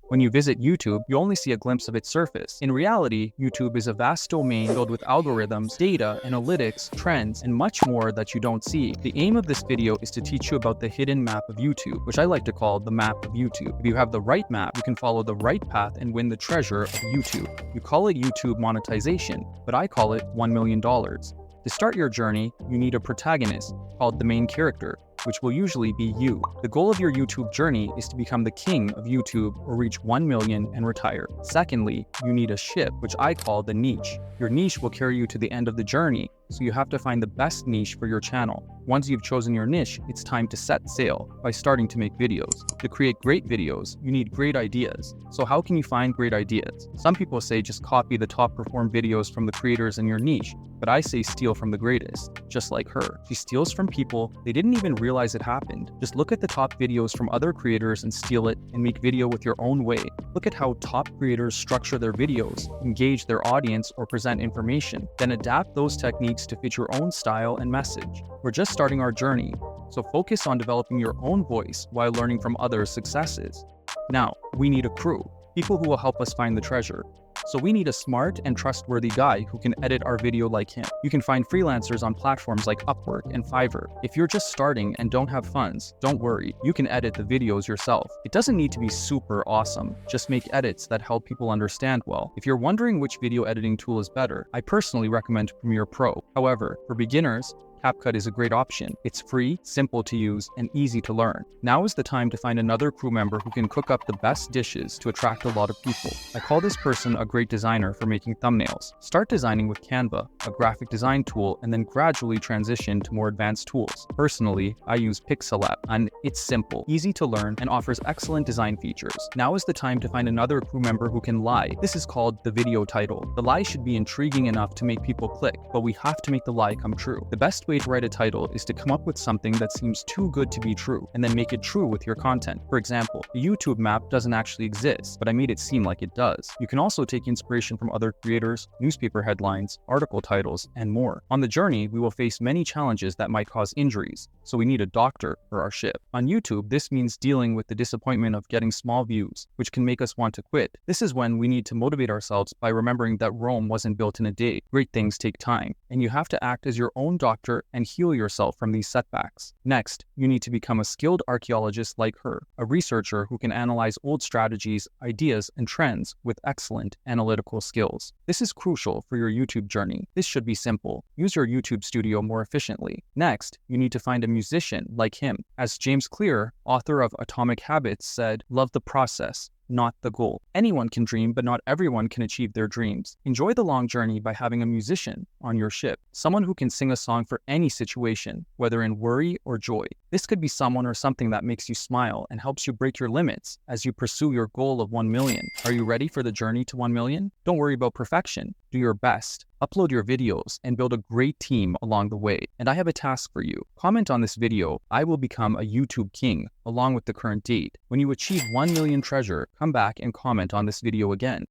When you visit YouTube, you only see a glimpse of its surface. In reality, YouTube is a vast domain filled with algorithms, data, analytics, trends, and much more that you don't see. The aim of this video is to teach you about the hidden map of YouTube, which I like to call the map of YouTube. If you have the right map, you can follow the right path and win the treasure of YouTube. You call it YouTube monetization, but I call it $1 million. To start your journey, you need a protagonist, called the main character, which will usually be you. The goal of your YouTube journey is to become the king of YouTube or reach 1 million and retire. Secondly, you need a ship, which I call the niche. Your niche will carry you to the end of the journey, so you have to find the best niche for your channel. Once you've chosen your niche, it's time to set sail by starting to make videos. To create great videos, you need great ideas. So how can you find great ideas? Some people say just copy the top performed videos from the creators in your niche, but I say steal from the greatest, just like her. She steals from people they didn't even realize it happened. Just look at the top videos from other creators and steal it and make video with your own way. Look at how top creators structure their videos, engage their audience, or present information. Then adapt those techniques to fit your own style and message. We're just starting our journey, so focus on developing your own voice while learning from others' successes. Now, we need a crew, people who will help us find the treasure. So we need a smart and trustworthy guy who can edit our video like him. You can find freelancers on platforms like Upwork and Fiverr. If you're just starting and don't have funds, don't worry, you can edit the videos yourself. It doesn't need to be super awesome, just make edits that help people understand well. If you're wondering which video editing tool is better, I personally recommend Premiere Pro. However, for beginners, CapCut is a great option. It's free, simple to use, and easy to learn. Now is the time to find another crew member who can cook up the best dishes to attract a lot of people. I call this person a great designer for making thumbnails. Start designing with Canva, a graphic design tool, and then gradually transition to more advanced tools. Personally, I use Pixel app, and it's simple, easy to learn, and offers excellent design features. Now is the time to find another crew member who can lie. This is called the video title. The lie should be intriguing enough to make people click, but we have to make the lie come true. The best way to write a title is to come up with something that seems too good to be true, and then make it true with your content. For example, the YouTube map doesn't actually exist, but I made it seem like it does. You can also take inspiration from other creators, newspaper headlines, article titles, and more. On the journey, we will face many challenges that might cause injuries, so we need a doctor for our ship. On YouTube, this means dealing with the disappointment of getting small views, which can make us want to quit. This is when we need to motivate ourselves by remembering that Rome wasn't built in a day. Great things take time, and you have to act as your own doctor and heal yourself from these setbacks. Next, you need to become a skilled archaeologist like her, a researcher who can analyze old strategies, ideas, and trends with excellent analytical skills. This is crucial for your YouTube journey. This should be simple. Use your YouTube studio more efficiently. Next, you need to find a musician like him. As James Clear, author of Atomic Habits, said, "Love the process, not the goal." Anyone can dream, but not everyone can achieve their dreams. Enjoy the long journey by having a musician on your ship, someone who can sing a song for any situation, whether in worry or joy. This could be someone or something that makes you smile and helps you break your limits as you pursue your goal of 1 million. Are you ready for the journey to 1 million? Don't worry about perfection. Do your best. Upload your videos and build a great team along the way. And I have a task for you. Comment on this video, "I will become a YouTube king," along with the current date. When you achieve 1 million treasure, come back and comment on this video again.